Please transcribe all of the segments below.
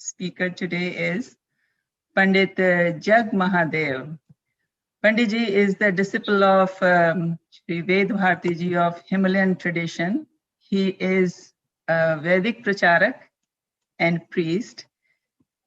speaker today is Pandit Jag Mahadev. Panditji is the disciple of Sri Ved Bharati Ji of Himalayan tradition. He is a Vedic pracharak and priest.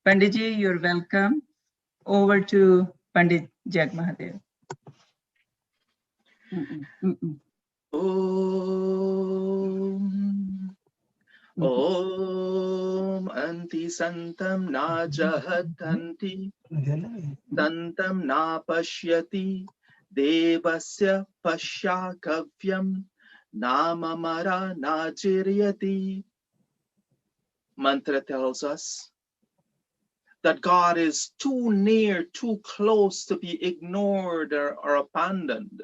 Panditji, you're welcome. Over to Pandit Jag Mahadev. Om anti santam na jahatanti santam na pashyati devasya pashyakavyam namamara na jiryati. Mantra tells us that God is too near, too close to be ignored or abandoned.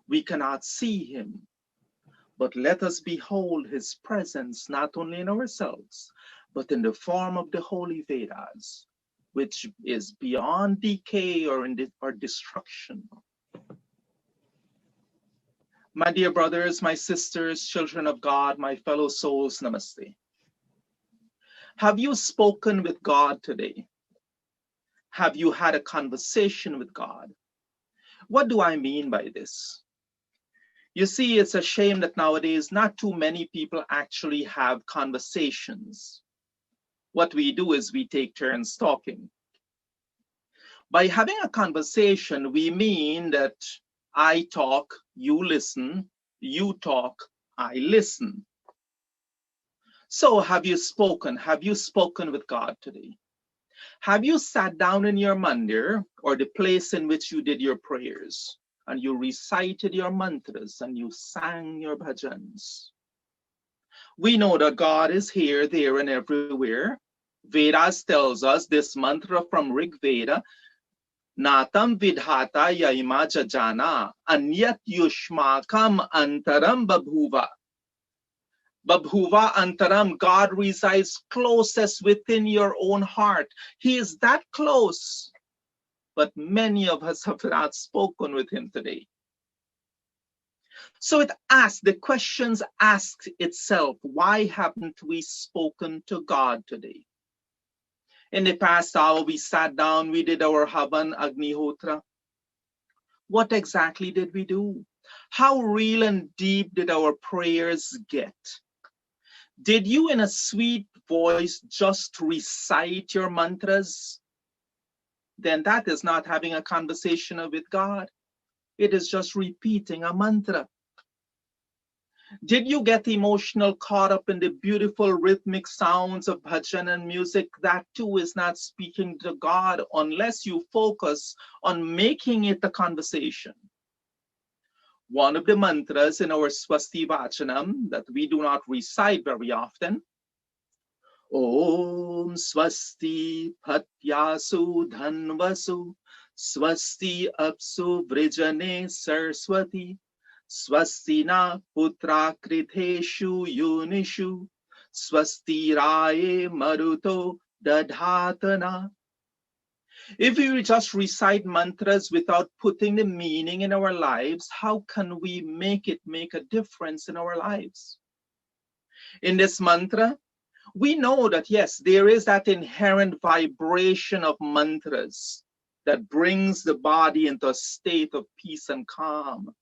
We cannot see him, but let us behold his presence not only in ourselves, but in the form of the Holy Vedas, which is beyond decay or destruction. My dear brothers, my sisters, children of God, my fellow souls, namaste. Have you spoken with God today? Have you had a conversation with God? What do I mean by this? You see, it's a shame that nowadays not too many people actually have conversations. What we do is we take turns talking. By having a conversation, we mean that I talk, you listen, you talk, I listen. So have you spoken? Have you spoken with God today? Have you sat down in your mandir or the place in which you did your prayers and you recited your mantras and you sang your bhajans? We know that God is here, there, and everywhere. Vedas tells us this mantra from Rig Veda, Natam vidhata yaima jajana anyat yushmakam antaram babhuva. Babhuva antaram, God resides closest within your own heart. He is that close, but many of us have not spoken with him today. So the questions asked itself, why haven't we spoken to God today? In the past hour, we sat down, we did our Havan Agnihotra. What exactly did we do? How real and deep did our prayers get? Did you, in a sweet voice, just recite your mantras? Then that is not having a conversation with God. It is just repeating a mantra. Did you get emotional, caught up in the beautiful rhythmic sounds of bhajan and music? That too is not speaking to God unless you focus on making it a conversation. One of the mantras in our Swasti Vachanam that we do not recite very often, Om Swasti Patyasu Dhanvasu Swasti Apsu Vrijane Saraswati Swasti Na Putra Kriteshu Yunishu Swasti Raye Maruto Dadhatana. If we just recite mantras without putting the meaning in our lives, how can we make it make a difference in our lives? In this mantra, we know that yes, there is that inherent vibration of mantras that brings the body into a state of peace and calm.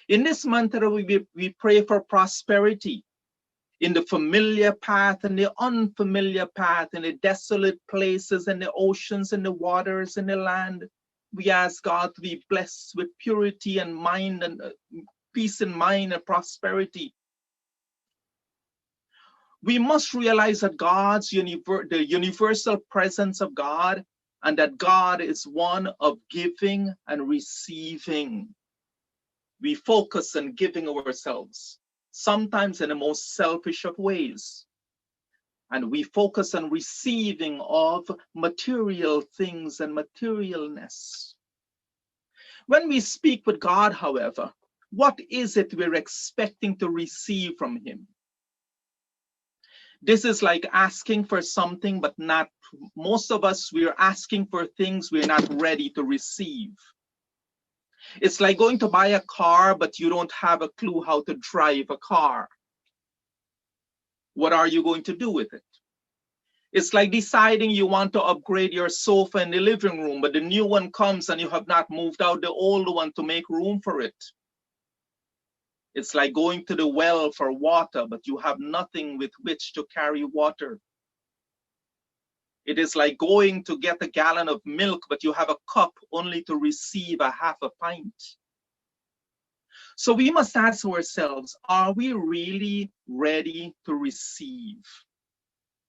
In this mantra, we pray for prosperity in the familiar path and the unfamiliar path, in the desolate places and the oceans and the waters and the land. We ask God to be blessed with purity and mind and peace in mind and prosperity. We must realize that the universal presence of God, and that God is one of giving and receiving. We focus on giving ourselves, sometimes in the most selfish of ways. And we focus on receiving of material things and materialness. When we speak with God, however, what is it we're expecting to receive from him? This is like asking for something, but not, most of us, we're asking for things we're not ready to receive. It's like going to buy a car, but you don't have a clue how to drive a car. What are you going to do with it? It's like deciding you want to upgrade your sofa in the living room, but the new one comes and you have not moved out the old one to make room for it. It's like going to the well for water, but you have nothing with which to carry water. It is like going to get a gallon of milk, but you have a cup only to receive a half a pint. So we must ask ourselves, are we really ready to receive?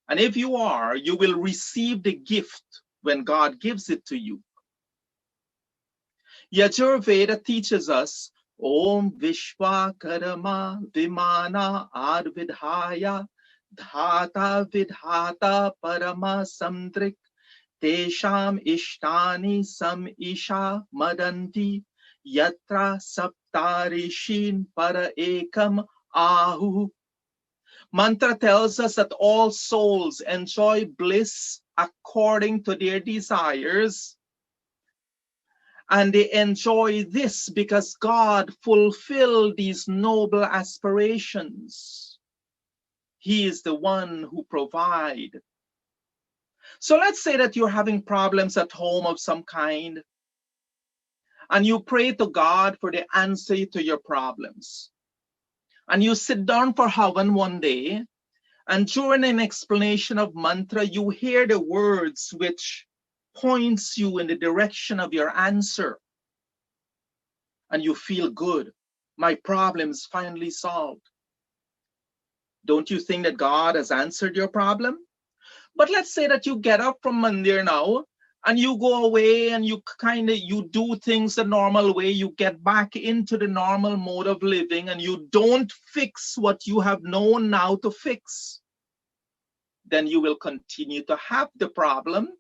And if you are, you will receive the gift when God gives it to you. Yajurveda teaches us, Om Vishwakarma Vimana Arvidhaya Dhata Vidhata Parama Samdrik Tesham Ishtani Sam Isha Madanti Yatra Saptarishin Para Ekam Ahu. Mantra tells us that all souls enjoy bliss according to their desires. And they enjoy this because God fulfilled these noble aspirations. He is the one who provides. So let's say that you're having problems at home of some kind, and you pray to God for the answer to your problems. And you sit down for Havan one day, and during an explanation of mantra, you hear the words which points you in the direction of your answer. And you feel good. My problem is finally solved. Don't you think that God has answered your problem? But let's say that you get up from Monday now, and you go away and you do things the normal way. You get back into the normal mode of living, and you don't fix what you have known now to fix. Then you will continue to have the problem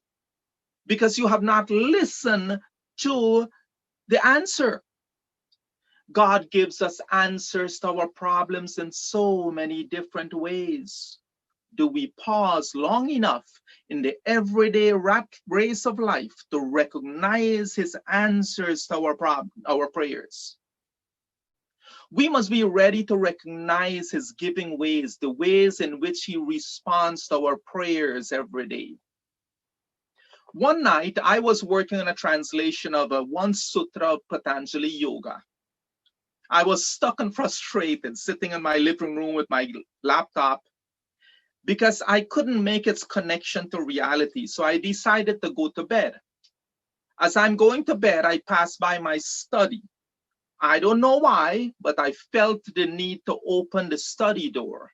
because you have not listened to the answer. God gives us answers to our problems in so many different ways. Do we pause long enough in the everyday rat race of life to recognize his answers to our prayers? We must be ready to recognize his giving ways, the ways in which he responds to our prayers every day. One night, I was working on a translation of one sutra of Patanjali Yoga. I was stuck and frustrated sitting in my living room with my laptop because I couldn't make its connection to reality. So I decided to go to bed. As I'm going to bed, I passed by my study. I don't know why, but I felt the need to open the study door.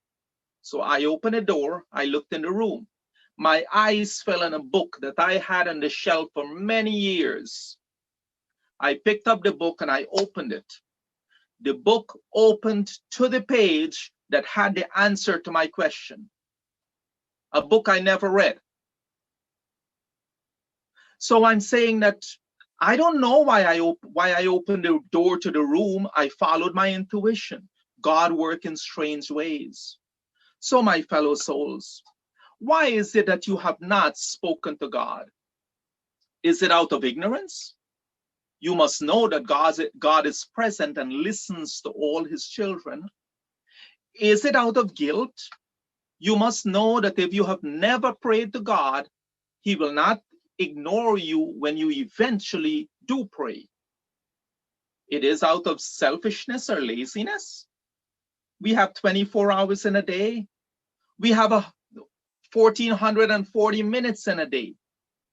So I opened the door, I looked in the room. My eyes fell on a book that I had on the shelf for many years. I picked up the book and I opened it. The book opened to the page that had the answer to my question. A book I never read. So I'm saying that I don't know why I opened the door to the room. I followed my intuition. God works in strange ways. So my fellow souls, why is it that you have not spoken to God? Is it out of ignorance? You must know that God is present and listens to all his children. Is it out of guilt? You must know that if you have never prayed to God, he will not ignore you when you eventually do pray. It is out of selfishness or laziness. We have 24 hours in a day. We have 1,440 minutes in a day.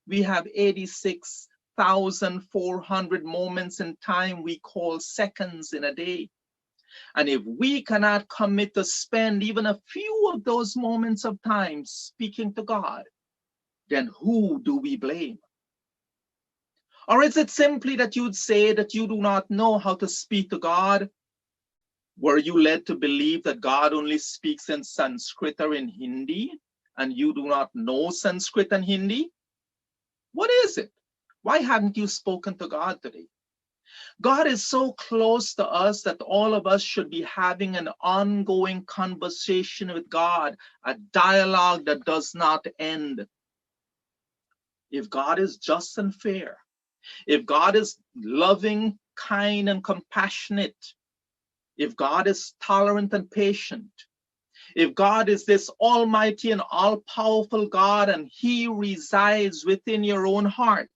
We have 86,400 moments in time we call seconds in a day. And if we cannot commit to spend even a few of those moments of time speaking to God, then who do we blame? Or is it simply that you'd say that you do not know how to speak to God? Were you led to believe that God only speaks in Sanskrit or in Hindi, and you do not know Sanskrit and Hindi? What is it? Why haven't you spoken to God today? God is so close to us that all of us should be having an ongoing conversation with God, a dialogue that does not end. If God is just and fair, if God is loving, kind, and compassionate, if God is tolerant and patient, If God is this almighty and all-powerful God and he resides within your own heart,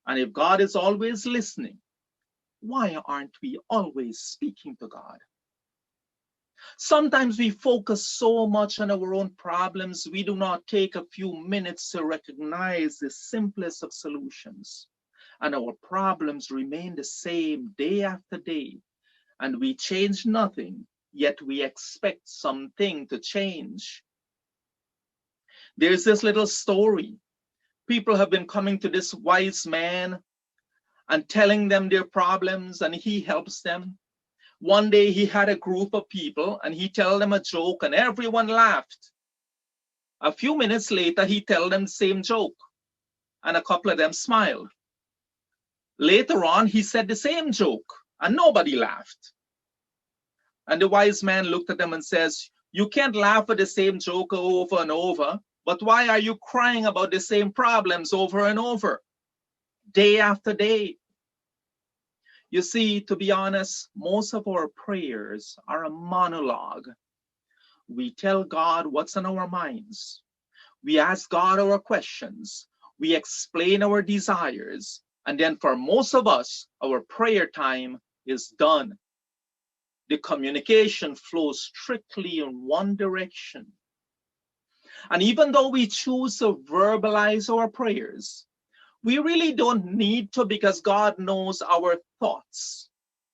and if God is always listening, why aren't we always speaking to God? Sometimes we focus so much on our own problems, we do not take a few minutes to recognize the simplest of solutions. And our problems remain the same day after day, and we change nothing, yet we expect something to change. There's this little story. People have been coming to this wise man and telling them their problems, and he helps them. One day he had a group of people and he told them a joke and everyone laughed. A few minutes later, he told them the same joke and a couple of them smiled. Later on, he said the same joke and nobody laughed. And the wise man looked at them and says, you can't laugh at the same joke over and over, but why are you crying about the same problems over and over, day after day? You see, to be honest, most of our prayers are a monologue. We tell God what's on our minds. We ask God our questions. We explain our desires. And then for most of us, our prayer time is done. The communication flows strictly in one direction. And even though we choose to verbalize our prayers, we really don't need to, because God knows our thoughts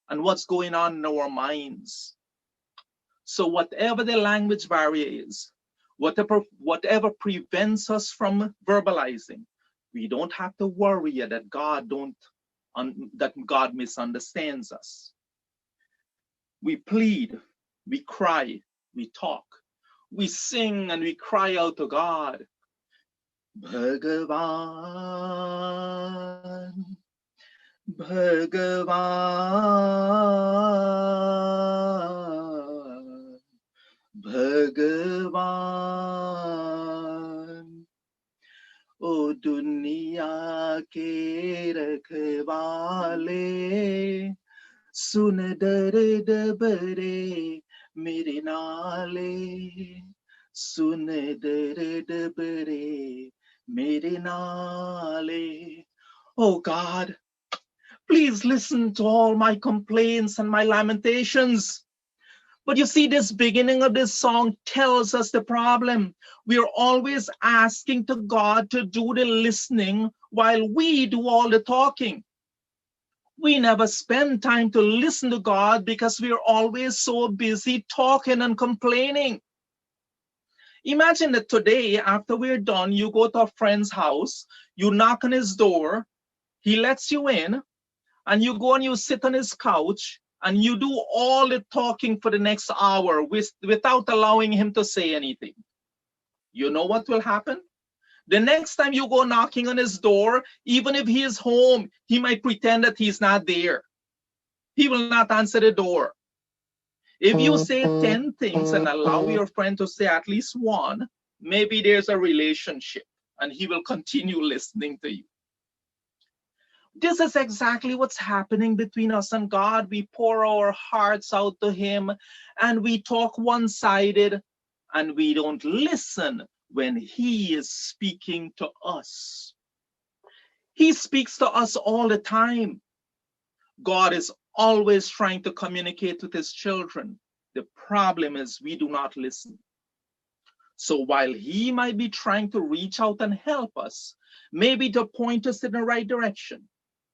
and what's going on in our minds. So whatever the language barrier is, whatever prevents us from verbalizing, we don't have to worry that God misunderstands us. We plead, we cry, we talk, we sing and we cry out to God. Bhagavan, Bhagavan, Bhagavan, O dunya ke rakhwale, sun dard bare mere naale, sun dard bare mere naale. Oh God, please listen to all my complaints and my lamentations. But you see, this beginning of this song tells us the problem. We are always asking to God to do the listening while we do all the talking. We never spend time to listen to God because we are always so busy talking and complaining. Imagine that today, after we're done, you go to a friend's house, you knock on his door, he lets you in, and you go and you sit on his couch, and you do all the talking for the next hour without allowing him to say anything. You know what will happen? The next time you go knocking on his door, even if he is home, he might pretend that he's not there. He will not answer the door. If you say 10 things and allow your friend to say at least one, maybe there's a relationship and he will continue listening to you. This is exactly what's happening between us and God. We pour our hearts out to him and we talk one-sided and we don't listen when he is speaking to us. He speaks to us all the time. God is always trying to communicate with his children. The problem is we do not listen. So while he might be trying to reach out and help us, maybe to point us in the right direction,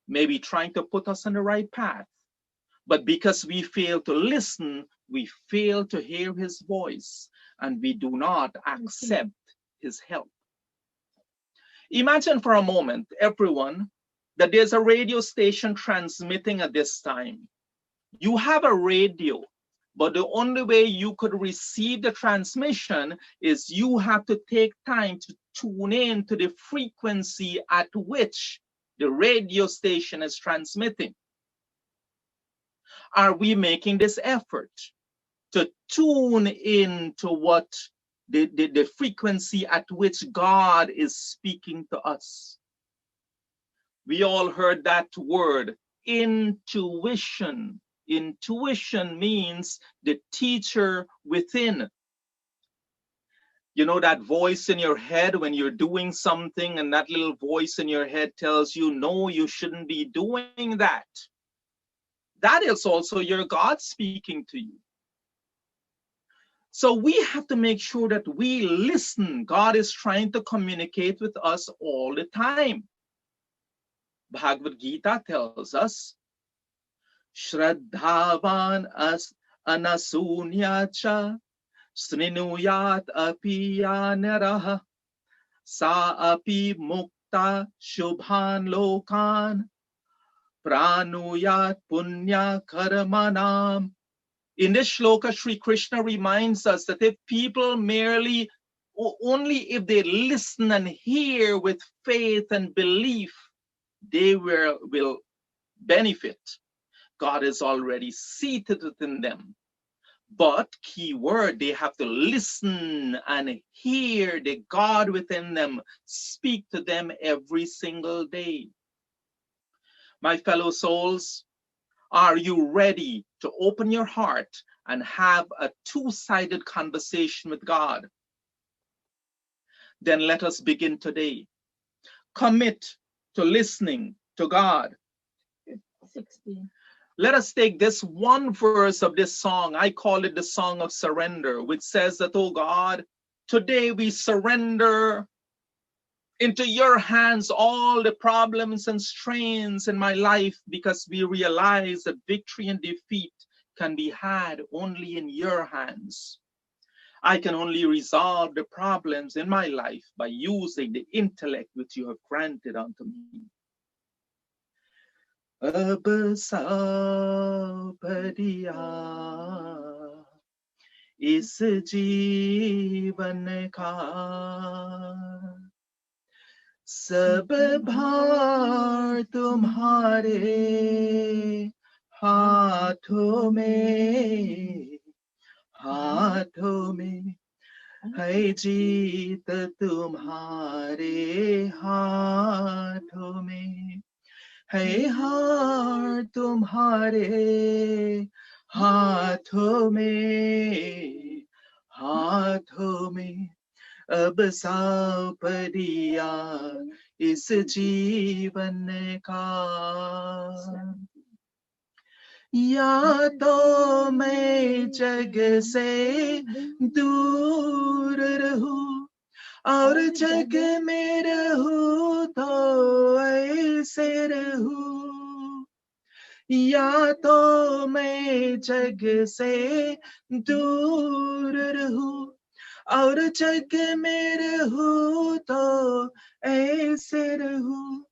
maybe trying to put us on the right path, but because we fail to listen, we fail to hear his voice, and we do not accept his help. Imagine for a moment, everyone, that there's a radio station transmitting at this time. You have a radio, but the only way you could receive the transmission is you have to take time to tune in to the frequency at which the radio station is transmitting. Are we making this effort to tune in to what the frequency at which God is speaking to us? We all heard that word, intuition. Intuition means the teacher within. You know that voice in your head when you're doing something, and that little voice in your head tells you, no, you shouldn't be doing that. That is also your God speaking to you. So we have to make sure that we listen. God is trying to communicate with us all the time. Bhagavad Gita tells us, Shraddhavan as anasunyacha srinuyat api yanaraha sa api mukta shubhan lokan pranuyat punya karmanam. In this shloka, Sri Krishna reminds us that if people merely, only if they listen and hear with faith and belief, they will benefit. God is already seated within them. But key word, they have to listen and hear the God within them speak to them every single day. My fellow souls, are you ready to open your heart and have a two-sided conversation with God? Then let us begin today. Commit to listening to God. 16. Let us take this one verse of this song. I call it the Song of Surrender, which says that, oh God, today we surrender into your hands all the problems and strains in my life, because we realize that victory and defeat can be had only in your hands. I can only resolve the problems in my life by using the intellect which you have granted unto me. अब सापरिया इस जीवन का सब भार तुम्हारे हाथों में है जीत तुम्हारे हाथों में है हार तुम्हारे हाथों में अब सापरिया इस जीवन का या तो मैं जग से दूर रहूं और जग में रहूं तो ऐसे रहूं, या तो मैं जग से दूर रहूं और जग में रहूं तो ऐसे रहूं,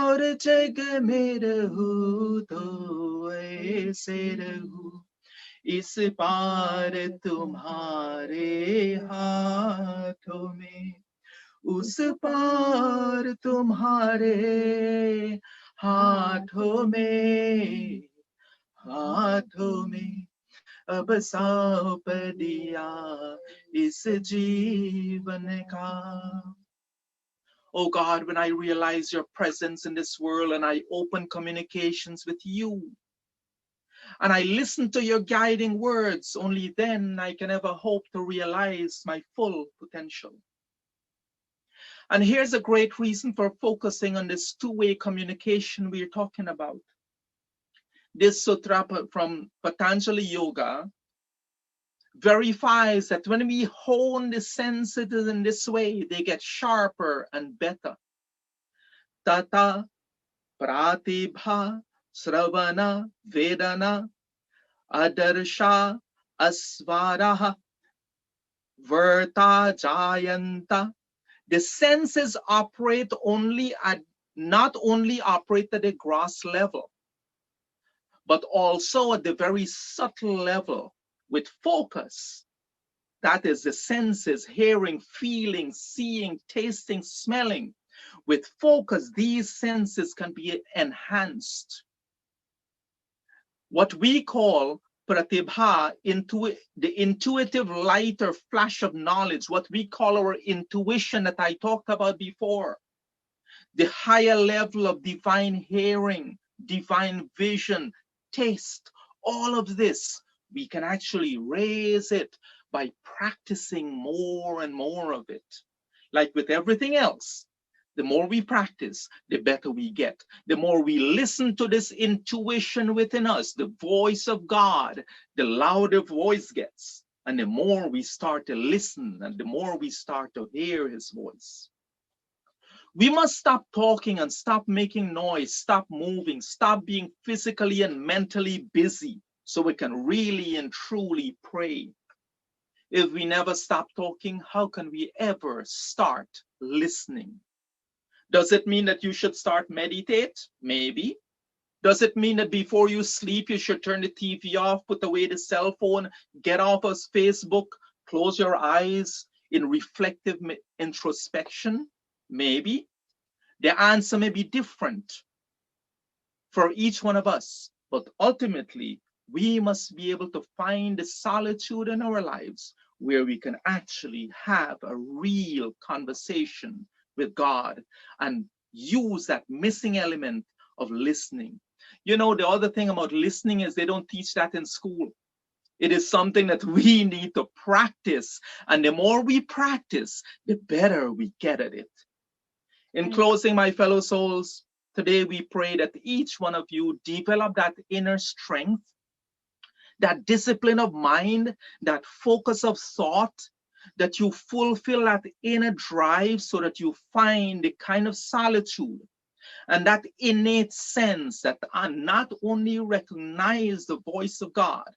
और जग में रहूं तो ऐसे रहूं, इस पार तुम्हारे हाथों में, उस पार तुम्हारे हाथों में अब सौंप दिया इस जीवन का. Oh God, when I realize your presence in this world and I open communications with you and I listen to your guiding words, only then I can ever hope to realize my full potential. And here's a great reason for focusing on this two-way communication we're talking about. This sutra from Patanjali Yoga verifies that when we hone the senses in this way, they get sharper and better. Tata pratibha sravana vedana adarsha asvaraha verta jayanta. The senses operate not only operate at the gross level, but also at the very subtle level with focus. That is the senses, hearing, feeling, seeing, tasting, smelling. With focus, these senses can be enhanced. What we call pratibha, the intuitive light or flash of knowledge, what we call our intuition that I talked about before, the higher level of divine hearing, divine vision, taste, All of this, we can actually raise it by practicing more and more of it. Like with everything else, the more we practice, the better we get. The more we listen to this intuition within us, the voice of God, the louder voice gets. And the more we start to listen and the more we start to hear his voice. We must stop talking and stop making noise, stop moving, stop being physically and mentally busy so we can really and truly pray. If we never stop talking, how can we ever start listening? Does it mean that you should start meditate? Maybe. Does it mean that before you sleep, you should turn the TV off, put away the cell phone, get off of Facebook, close your eyes in reflective introspection? Maybe. The answer may be different for each one of us, but ultimately, we must be able to find the solitude in our lives where we can actually have a real conversation with God and use that missing element of listening. You know, the other thing about listening is they don't teach that in school. It is something that we need to practice. And the more we practice, the better we get at it. In closing, my fellow souls, today we pray that each one of you develop that inner strength, that discipline of mind, that focus of thought, that you fulfill that inner drive so that you find the kind of solitude and that innate sense that not only recognize the voice of God,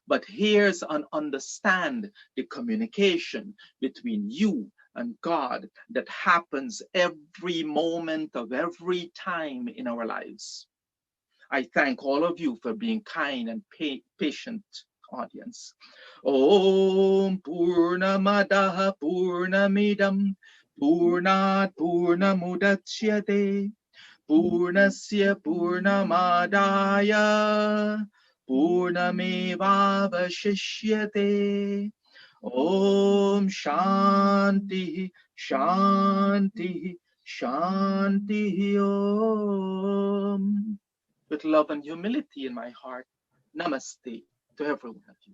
but hears and understand the communication between you and God that happens every moment of every time in our lives. I thank all of you for being kind and patient audience. Om Purnamadaha Purnamidam Purnat Purnamudachyate Purnasya Purnamadaya Purnamevavashishyate. Om Shanti Shanti Shanti Om. With love and humility in my heart, namaste to every one of you.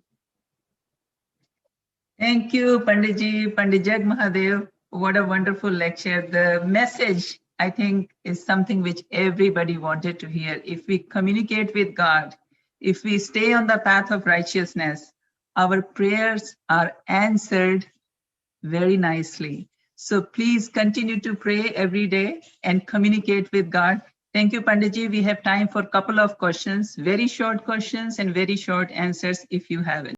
Thank you, Panditji, Pandit Jag Mahadev. What a wonderful lecture. The message, I think, is something which everybody wanted to hear. If we communicate with God, if we stay on the path of righteousness, our prayers are answered very nicely. So please continue to pray every day and communicate with God. Thank you, Panditji. We have time for a couple of questions, very short questions and very short answers if you have it.